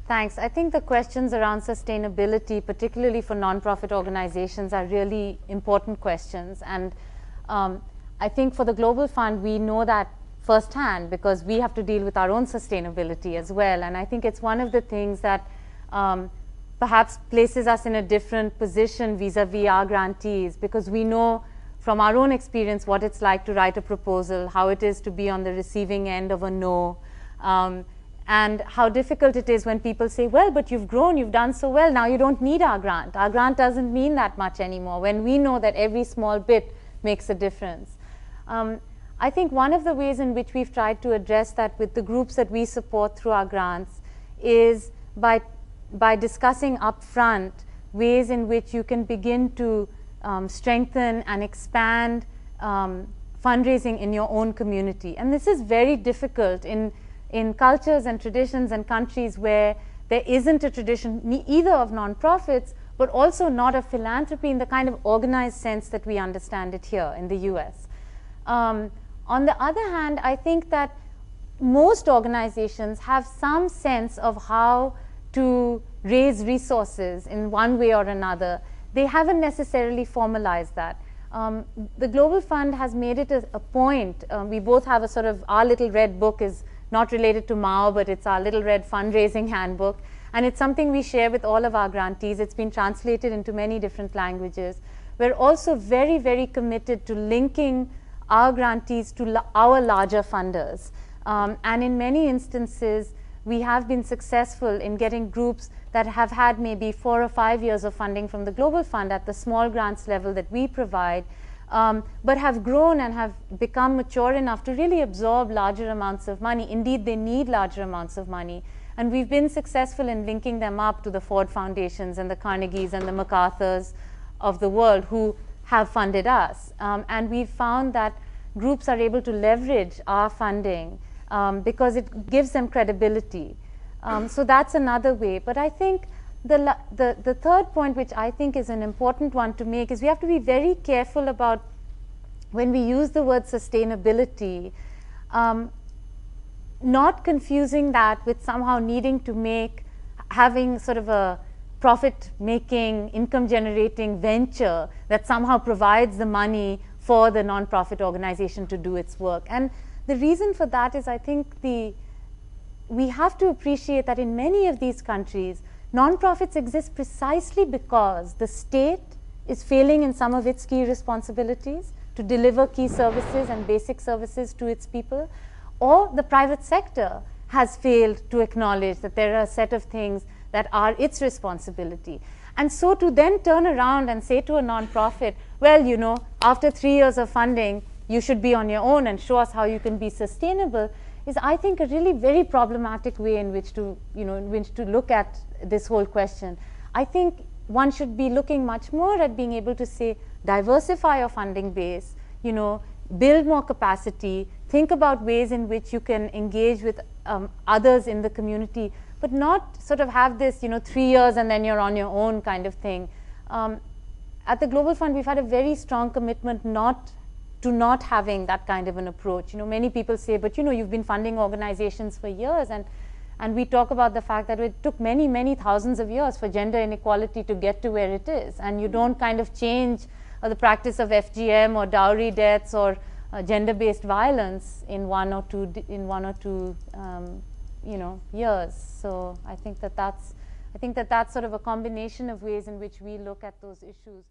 Thanks. I think the questions around sustainability, particularly for nonprofit organizations, are really important questions. And I think for the Global Fund, we know that firsthand because we have to deal with our own sustainability as well. And I think it's one of the things that perhaps places us in a different position vis-a-vis our grantees, because we know from our own experience what it's like to write a proposal, how it is to be on the receiving end of a no, and how difficult it is when people say, well, but you've grown, you've done so well, now you don't need our grant. Our grant doesn't mean that much anymore, when we know that every small bit makes a difference. I think one of the ways in which we've tried to address that with the groups that we support through our grants is by discussing upfront ways in which you can begin to strengthen and expand fundraising in your own community. And this is very difficult in cultures and traditions and countries where there isn't a tradition either of nonprofits, but also not of philanthropy in the kind of organized sense that we understand it here in the US. On the other hand, I think that most organizations have some sense of how to raise resources in one way or another. They haven't necessarily formalized that. The Global Fund has made it a point. We both have a sort of, our little red book is not related to Mao, but it's our little red fundraising handbook. And it's something we share with all of our grantees. It's been translated into many different languages. We're also very, very committed to linking our grantees to our larger funders. And in many instances, we have been successful in getting groups that have had maybe 4 or 5 years of funding from the Global Fund at the small grants level that we provide, but have grown and have become mature enough to really absorb larger amounts of money. Indeed, they need larger amounts of money. And we've been successful in linking them up to the Ford Foundations and the Carnegies and the MacArthurs of the world who have funded us. And we've found that groups are able to leverage our funding because it gives them credibility. So that's another way. But I think the third point, which I think is an important one to make, is we have to be very careful about when we use the word sustainability, not confusing that with somehow needing to having sort of a profit-making, income-generating venture that somehow provides the money for the nonprofit organization to do its work. And the reason for that is, I think we have to appreciate that in many of these countries, nonprofits exist precisely because the state is failing in some of its key responsibilities to deliver key services and basic services to its people, or the private sector has failed to acknowledge that there are a set of things that are its responsibility. And so to then turn around and say to a nonprofit, well, you know, after 3 years of funding, you should be on your own and show us how you can be sustainable, is, I think, a really very problematic way in which to look at this whole question. I think one should be looking much more at being able to say, diversify your funding base, build more capacity, think about ways in which you can engage with others in the community, but not sort of have this, 3 years and then you're on your own kind of thing. At the Global Fund, we've had a very strong commitment not having that kind of an approach. Many people say, but you've been funding organizations for years, and we talk about the fact that it took many, many thousands of years for gender inequality to get to where it is, and you don't kind of change the practice of FGM or dowry deaths or gender-based violence in one or two years. So I think that's sort of a combination of ways in which we look at those issues.